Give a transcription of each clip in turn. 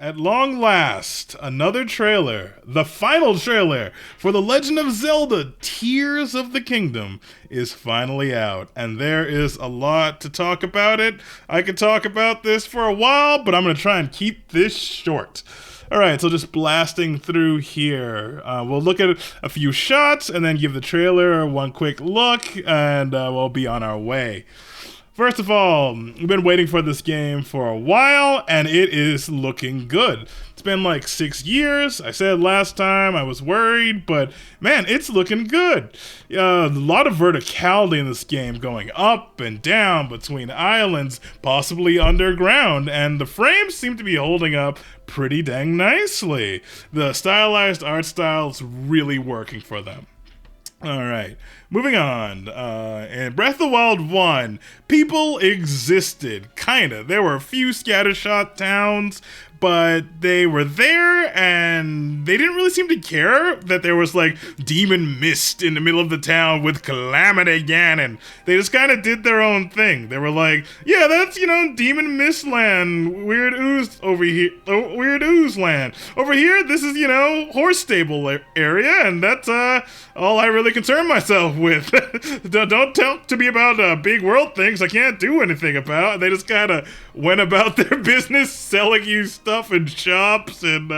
At long last, another trailer, the final trailer for The Legend of Zelda Tears of the Kingdom is finally out, and there is a lot to talk about it. I could talk about this for a while, but I'm going to try and keep this short. Alright, so just blasting through here. We'll look at a few shots and then give the trailer one quick look, and we'll be on our way. First of all, we've been waiting for this game for a while, and it is looking good. It's been like 6 years. I said last time I was worried, but man, it's looking good. A lot of verticality in this game, going up and down between islands, possibly underground, and the frames seem to be holding up pretty dang nicely. The stylized art style is really working for them. Alright, moving on. In Breath of the Wild 1, people existed, kinda. There were a few scattershot towns, but they were there, and they didn't really seem to care that there was, like, demon mist in the middle of the town with Calamity Ganon. They just kind of did their own thing. They were like, yeah, that's, demon mist land, weird ooze over here, weird ooze land. Over here, this is, horse stable area, and that's, all I really concern myself with. Don't talk to me about big world things I can't do anything about. They just kind of went about their business selling you stuff in shops and,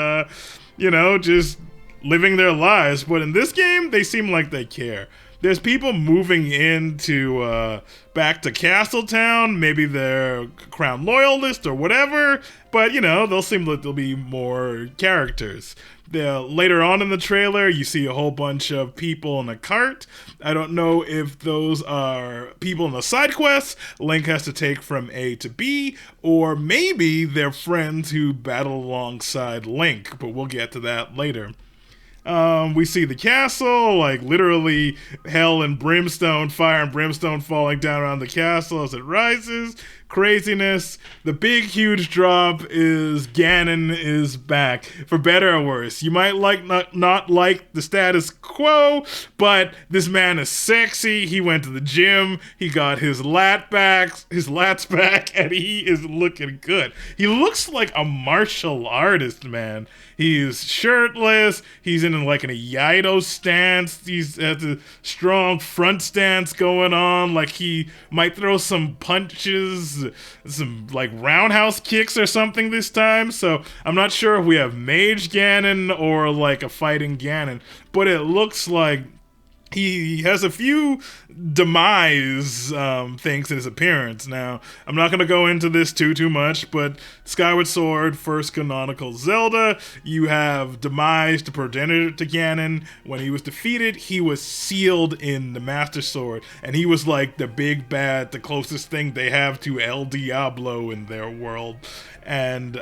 just living their lives. But in this game, they seem like they care. There's people moving into back to Castletown. Maybe they're Crown Loyalist or whatever. But, they'll seem like there'll be more characters. Later on in the trailer, you see a whole bunch of people in a cart. I don't know if those are people in the side quests Link has to take from A to B, or maybe they're friends who battle alongside Link, but we'll get to that later. We see the castle, like literally hell and brimstone, fire and brimstone falling down around the castle as it rises. Craziness. The big huge drop is Ganon is back, for better or worse. You might not like the status quo, but this man is sexy. He went to the gym, he got his lats back, and he is looking good. He looks like a martial artist, man. He's shirtless, he's in like an Iaido stance, he's has a strong front stance going on, like he might throw some punches, some like roundhouse kicks or something this time. So I'm not sure if we have Mage Ganon or like a fighting Ganon, but it looks like he has a few demise things in his appearance. Now, I'm not going to go into this too much, but Skyward Sword, first canonical Zelda, you have demise, the progenitor to Ganon. When he was defeated, he was sealed in the Master Sword, and he was like the big bad, the closest thing they have to El Diablo in their world. And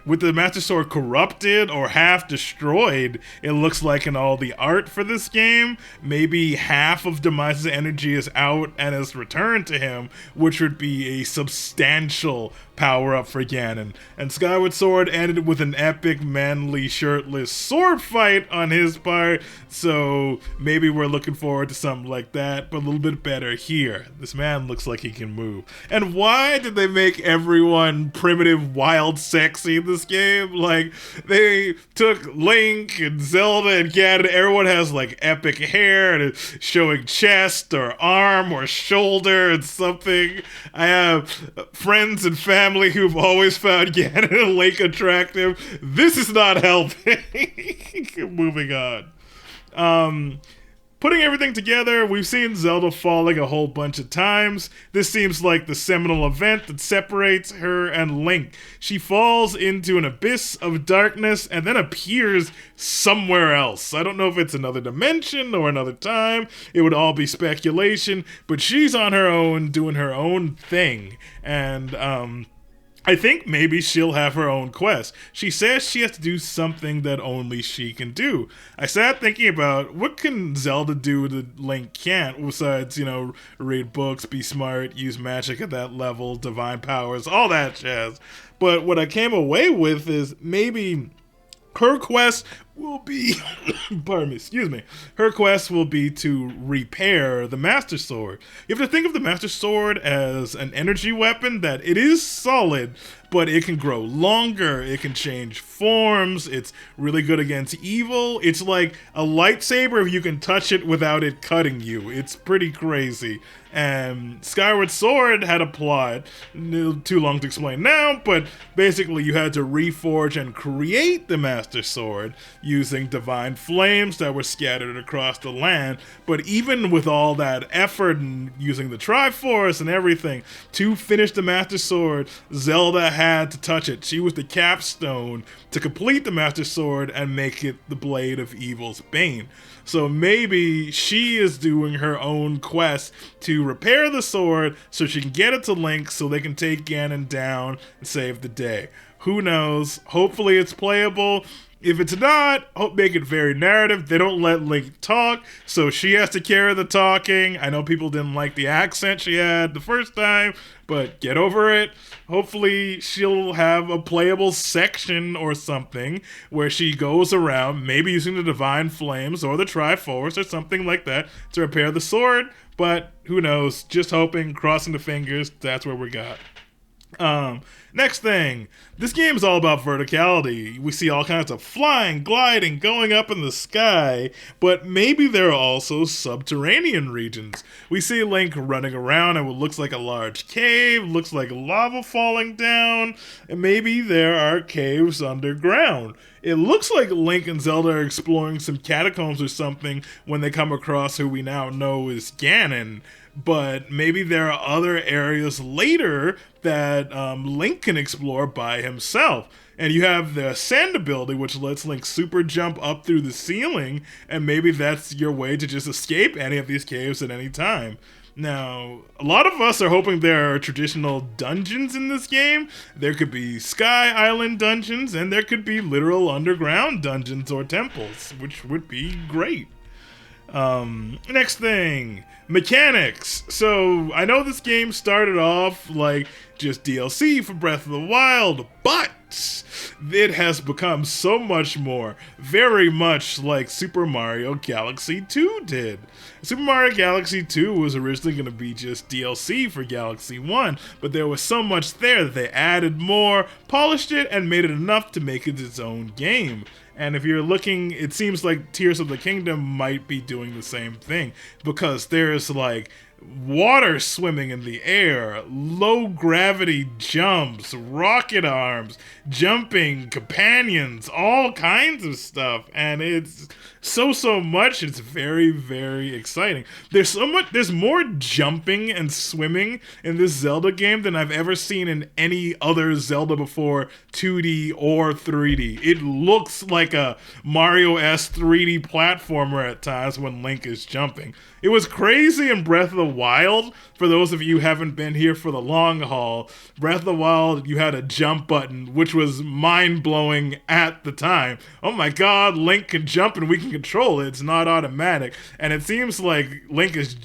with the Master Sword corrupted or half destroyed, it looks like in all the art for this game, maybe half of Demise's energy is out and is returned to him, which would be a substantial power-up for Ganon. And Skyward Sword ended with an epic, manly, shirtless sword fight on his part, so maybe we're looking forward to something like that, but a little bit better here. This man looks like he can move. And why did they make everyone primitive, wild, sexy in this game? Like, they took Link and Zelda and Ganon, everyone has like epic hair and it's showing chest or arm or shoulder and something. I have friends and family who've always found Ganon and Link attractive. This is not helping. Moving on. Putting everything together, we've seen Zelda falling a whole bunch of times. This seems like the seminal event that separates her and Link. She falls into an abyss of darkness and then appears somewhere else. I don't know if it's another dimension or another time. It would all be speculation, but she's on her own, doing her own thing. And, I think maybe she'll have her own quest. She says she has to do something that only she can do. I sat thinking about what can Zelda do that Link can't, besides, read books, be smart, use magic at that level, divine powers, all that jazz. But what I came away with is maybe her quest will be, pardon me, excuse me, her quest will be to repair the Master Sword. You have to think of the Master Sword as an energy weapon that it is solid, but it can grow longer, it can change forms, it's really good against evil. It's like a lightsaber if you can touch it without it cutting you. It's pretty crazy. And Skyward Sword had a plot, too long to explain now, but basically you had to reforge and create the Master Sword using divine flames that were scattered across the land. But even with all that effort and using the Triforce and everything to finish the Master Sword, Zelda had to touch it. She was the capstone to complete the Master Sword and make it the Blade of Evil's Bane. So maybe she is doing her own quest to repair the sword so she can get it to Link so they can take Ganon down and save the day. Who knows? Hopefully it's playable. If it's not, make it very narrative. They don't let Link talk, so she has to carry the talking. I know people didn't like the accent she had the first time, but get over it. Hopefully she'll have a playable section or something where she goes around, maybe using the Divine Flames or the Triforce or something like that to repair the sword, but who knows? Just hoping, crossing the fingers, that's where we got. Next thing, this game is all about verticality. We see all kinds of flying, gliding, going up in the sky, but maybe there are also subterranean regions. We see Link running around in what looks like a large cave, looks like lava falling down, and maybe there are caves underground. It looks like Link and Zelda are exploring some catacombs or something when they come across who we now know is Ganon. But maybe there are other areas later that Link can explore by himself. And you have the Ascend ability, which lets Link super jump up through the ceiling, and maybe that's your way to just escape any of these caves at any time. Now, a lot of us are hoping there are traditional dungeons in this game. There could be Sky Island dungeons, and there could be literal underground dungeons or temples, which would be great. Next thing, mechanics. So I know this game started off like just DLC for Breath of the Wild, but it has become so much more, very much like Super Mario Galaxy 2 did. Super Mario Galaxy 2 was originally going to be just DLC for Galaxy 1, but there was so much there that they added more, polished it, and made it enough to make it its own game. And if you're looking, it seems like Tears of the Kingdom might be doing the same thing, because there's like water swimming in the air, low gravity jumps, rocket arms, jumping companions, all kinds of stuff, and it's so much. It's very, very exciting. There's more jumping and swimming in this Zelda game than I've ever seen in any other Zelda before, 2D or 3D. It looks like a Mario-esque 3D platformer at times when Link is jumping. It was crazy in Breath of the Wild. For those of you who haven't been here for the long haul, Breath of the Wild, you had a jump button, which was mind-blowing at the time. Oh my god, Link can jump and we can control it. It's not automatic. And it seems like Link is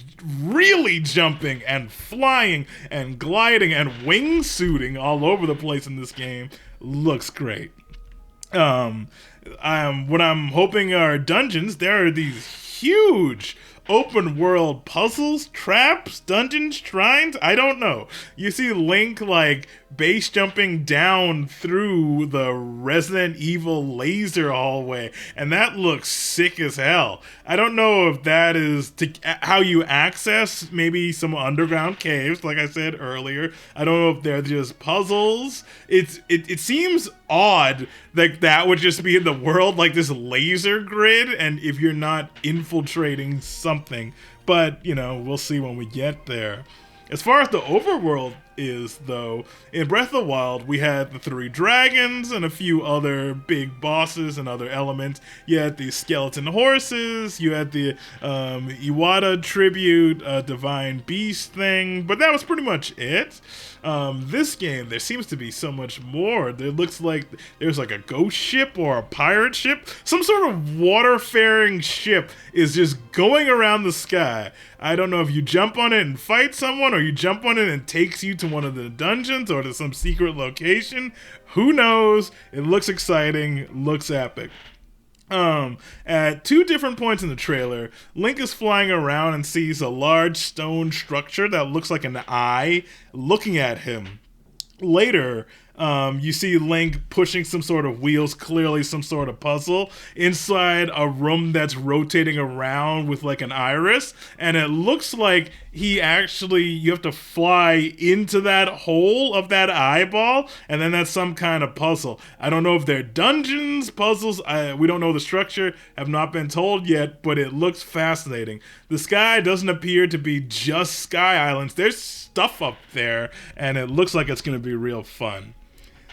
really jumping and flying and gliding and wingsuiting all over the place in this game. Looks great. What I'm hoping are dungeons. There are these huge open world puzzles, traps, dungeons, shrines, I don't know. You see Link like base jumping down through the Resident Evil laser hallway, and that looks sick as hell. I don't know if that is how you access maybe some underground caves, like I said earlier. I don't know if they're just puzzles. It seems odd that would just be in the world like this laser grid, and if you're not infiltrating something. But, you know, we'll see when we get there. As far as the overworld is, though, in Breath of the Wild, we had the 3 dragons and a few other big bosses and other elements. You had the skeleton horses, you had the Iwata tribute, divine beast thing, but that was pretty much it. This game, there seems to be so much more. It looks like there's like a ghost ship or a pirate ship. Some sort of waterfaring ship is just going around the sky. I don't know if you jump on it and fight someone, or you jump on it and it takes you to one of the dungeons or to some secret location. Who knows? It looks exciting, looks epic. At two different points in the trailer, Link is flying around and sees a large stone structure that looks like an eye looking at him. Later, you see Link pushing some sort of wheels, clearly some sort of puzzle, inside a room that's rotating around with like an iris, and it looks like you have to fly into that hole of that eyeball, and then that's some kind of puzzle. I don't know if they're dungeons, puzzles, we don't know the structure, have not been told yet, but it looks fascinating. The sky doesn't appear to be just Sky Islands, there's stuff up there, and it looks like it's going to be real fun.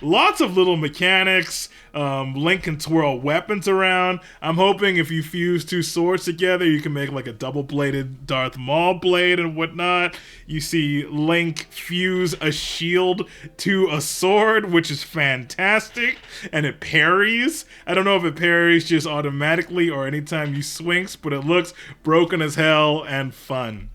Lots of little mechanics. Link can twirl weapons around. I'm hoping if you fuse two swords together, you can make like a double-bladed Darth Maul blade and whatnot. You see Link fuse a shield to a sword, which is fantastic, and it parries. I don't know if it parries just automatically or anytime you swings, but it looks broken as hell and fun.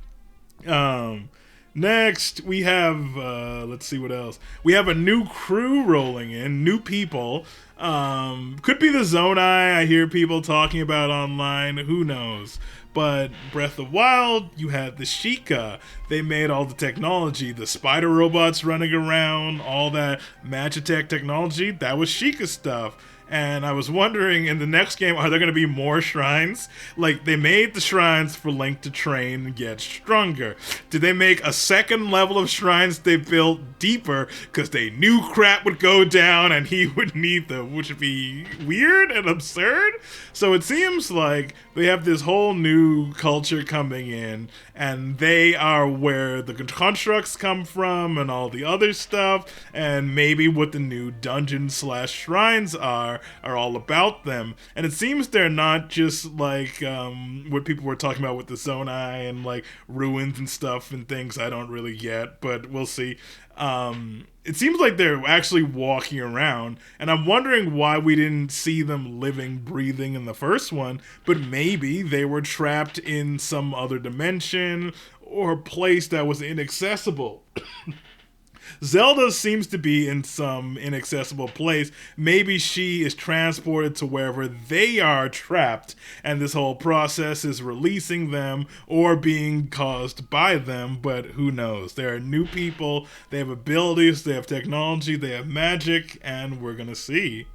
Next, we have, let's see what else. We have a new crew rolling in, new people. Could be the Zonai I hear people talking about online, who knows. But Breath of the Wild, you had the Sheikah. They made all the technology, the spider robots running around, all that Magitech technology, that was Sheikah stuff. And I was wondering, in the next game, are there going to be more shrines? Like, they made the shrines for Link to train and get stronger. Did they make a second level of shrines they built deeper because they knew crap would go down and he would need them, which would be weird and absurd? So it seems like they have this whole new culture coming in, and they are where the constructs come from and all the other stuff, and maybe what the new dungeon/shrines are all about them. And it seems they're not just like what people were talking about with the Zonai and like ruins and stuff and things I don't really get, but we'll see. It seems like they're actually walking around, and I'm wondering why we didn't see them living, breathing in the first one, but maybe they were trapped in some other dimension or a place that was inaccessible. Zelda seems to be in some inaccessible place. Maybe she is transported to wherever they are trapped, and this whole process is releasing them or being caused by them, but who knows? There are new people, they have abilities, they have technology, they have magic, and we're gonna see.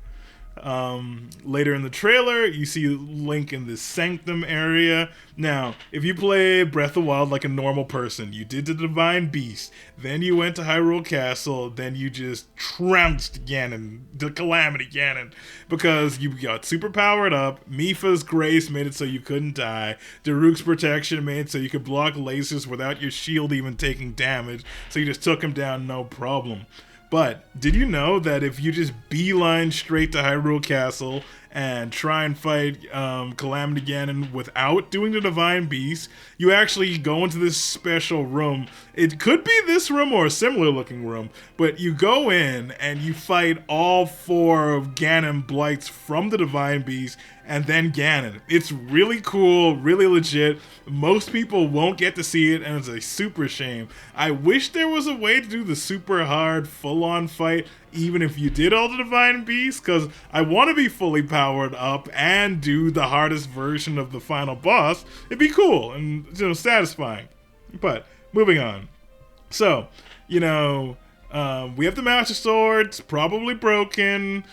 Later in the trailer, you see Link in this sanctum area. Now, if you play Breath of the Wild like a normal person, you did the Divine Beast, then you went to Hyrule Castle, then you just trounced Ganon, the Calamity Ganon, because you got super powered up. Mipha's Grace made it so you couldn't die. Daruk's Protection made it so you could block lasers without your shield even taking damage, so you just took him down no problem. But did you know that if you just beeline straight to Hyrule Castle and try and fight Calamity Ganon without doing the Divine Beast, you actually go into this special room. It could be this room or a similar looking room, but you go in and you fight all four of Ganon Blights from the Divine Beast and then Ganon. It's really cool, really legit. Most people won't get to see it, and it's a super shame. I wish there was a way to do the super hard, full-on fight, even if you did all the Divine Beasts, because I want to be fully powered up and do the hardest version of the final boss. It'd be cool and satisfying. But, moving on. So, we have the Master Sword. It's probably broken.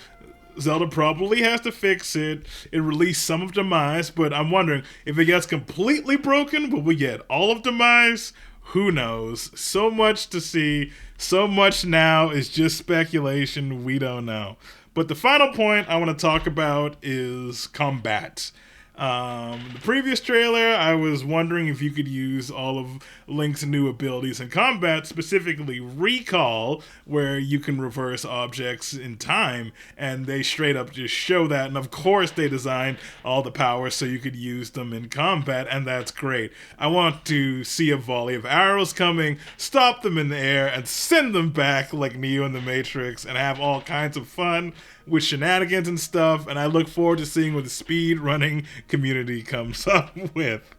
Zelda probably has to fix it. It released some of Demise, but I'm wondering if it gets completely broken, will we get all of Demise? Who knows? So much to see. So much now is just speculation. We don't know. But the final point I want to talk about is combat. The previous trailer, I was wondering if you could use all of Link's new abilities in combat, specifically Recall, where you can reverse objects in time, and they straight up just show that, and of course they designed all the powers so you could use them in combat, and that's great. I want to see a volley of arrows coming, stop them in the air, and send them back like Neo in the Matrix, and have all kinds of fun with shenanigans and stuff, and I look forward to seeing what the speed running community comes up with.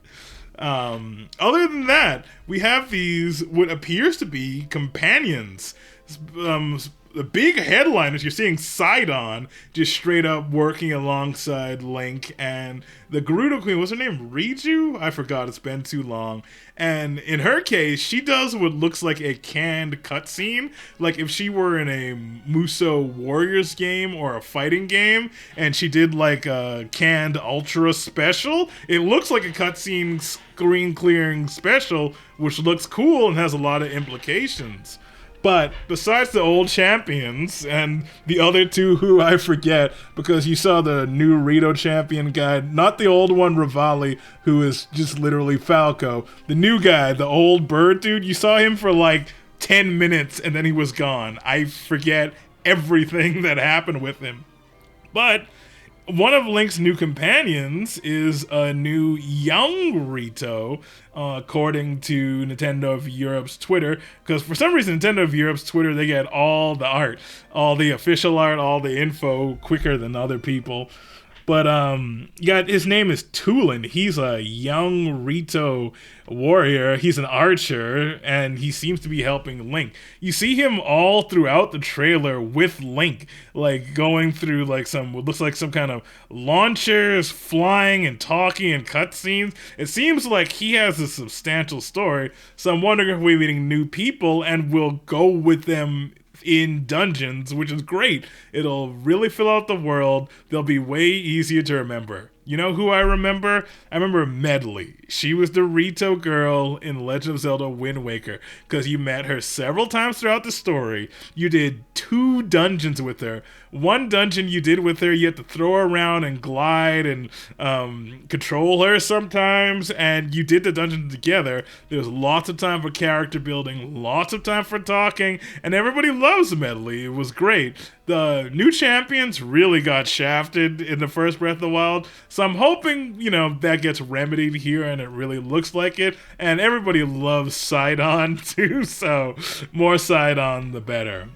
Other than that, we have these what appears to be companions. the big headline is you're seeing Sidon just straight up working alongside Link, and the Gerudo Queen, what's her name? Riju? I forgot, it's been too long. And in her case, she does what looks like a canned cutscene. Like if she were in a Muso Warriors game or a fighting game, and she did like a canned Ultra special, it looks like a cutscene screen clearing special, which looks cool and has a lot of implications. But besides the old champions and the other two who I forget, because you saw the new Rito champion guy, not the old one Rivali, who is just literally Falco. The new guy, the old bird dude, you saw him for like 10 minutes and then he was gone. I forget everything that happened with him. But one of Link's new companions is a new young Rito, according to Nintendo of Europe's Twitter, because for some reason Nintendo of Europe's Twitter, they get all the art, all the official art, all the info quicker than other people. But his name is Tulin. He's a young Rito warrior. He's an archer, and he seems to be helping Link. You see him all throughout the trailer with Link, like going through like what looks like some kind of launchers, flying and talking and cutscenes. It seems like he has a substantial story. So I'm wondering if we're meeting new people and we'll go with them in dungeons, which is great. It'll really fill out the world. They'll be way easier to remember. You know who I remember? I remember Medley. She was the Rito girl in Legend of Zelda Wind Waker, because you met her several times throughout the story. You did 2 dungeons with her. One dungeon you did with her, you had to throw her around and glide and control her sometimes, and you did the dungeon together. There was lots of time for character building, lots of time for talking, and everybody loves Medley. It was great. The new champions really got shafted in the first Breath of the Wild, so I'm hoping, that gets remedied here and it really looks like it. And everybody loves Sidon too, so more Sidon the better.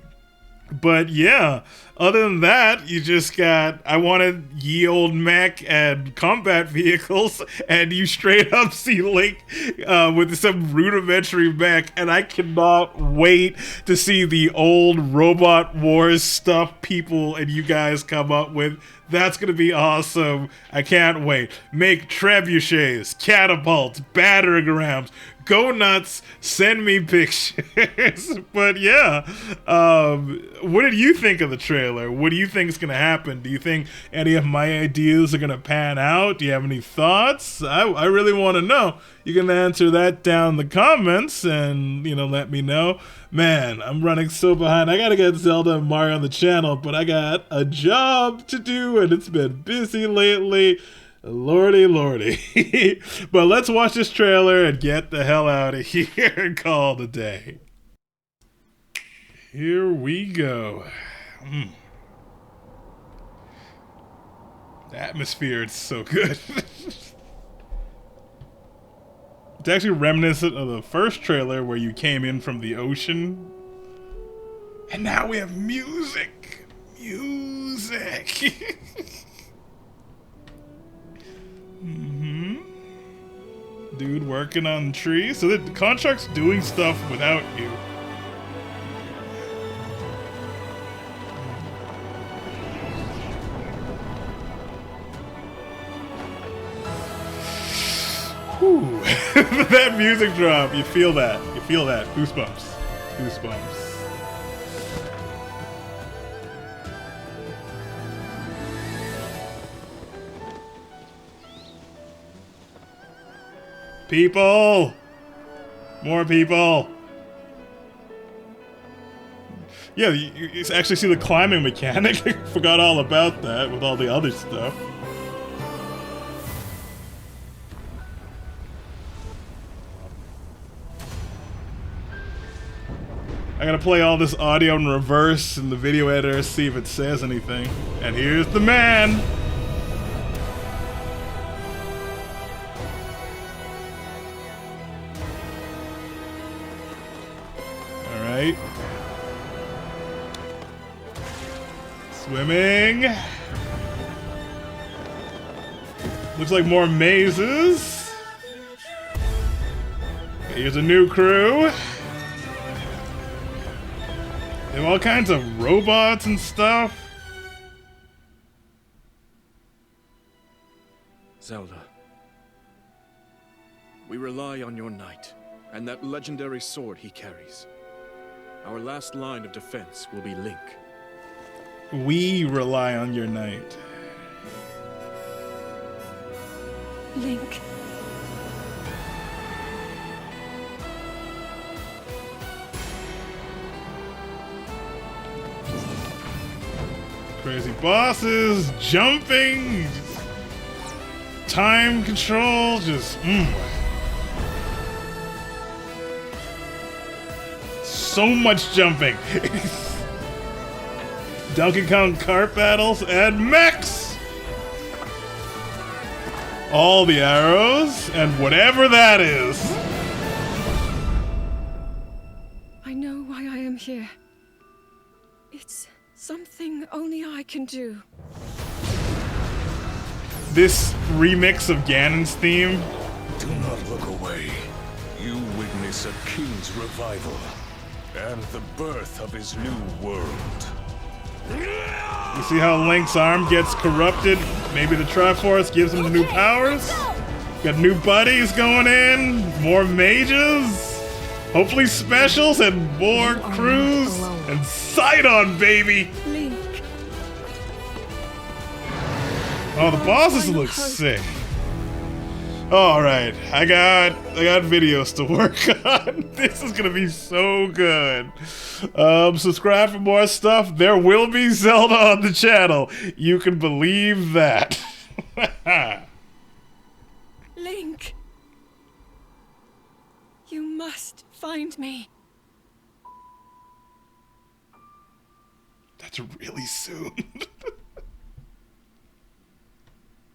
But yeah, other than that, you just I wanted ye old mech and combat vehicles, and you straight up see Link with some rudimentary mech, and I cannot wait to see the old Robot Wars stuff people and you guys come up with. That's going to be awesome. I can't wait. Make trebuchets, catapults, batterograms. Go nuts. Send me pictures. But yeah, what did you think of the trailer? What do you think is going to happen? Do you think any of my ideas are going to pan out? Do you have any thoughts? I really want to know. You can answer that down in the comments and, let me know. Man, I'm running so behind. I got to get Zelda and Mario on the channel, but I got a job to do and it's been busy lately. Lordy, lordy. But let's watch this trailer and get the hell out of here and call it a day. Here we go. The atmosphere is so good. It's actually reminiscent of the first trailer where you came in from the ocean. And now we have music. Music. Dude working on the tree. So the contract's doing stuff without you. Whew. That music drop, you feel that. You feel that. Goosebumps. Goosebumps. People! More people! Yeah, you actually see the climbing mechanic. Forgot all about that with all the other stuff. I gotta play all this audio in reverse in the video editor, see if it says anything. And here's the man! Alright. Swimming. Looks like more mazes. Here's a new crew. They have all kinds of robots and stuff. Zelda, we rely on your knight and that legendary sword he carries. Our last line of defense will be Link. We rely on your knight. Link. Crazy bosses, jumping, time control, just so much jumping. Donkey Kong kart battles and mechs. All the arrows and whatever that is. I know why I am here. It's something only I can do. This remix of Ganon's theme. Do not look away. You witness a king's revival and the birth of his new world. You see how Link's arm gets corrupted? Maybe the Triforce gives him the new powers? Got new buddies going in, more mages, hopefully specials, and more crews, and Sidon, baby! Link. Oh, the bosses look sick. Alright, I got videos to work on. This is gonna be so good. Subscribe for more stuff. There will be Zelda on the channel. You can believe that. Link. You must find me. That's really soon.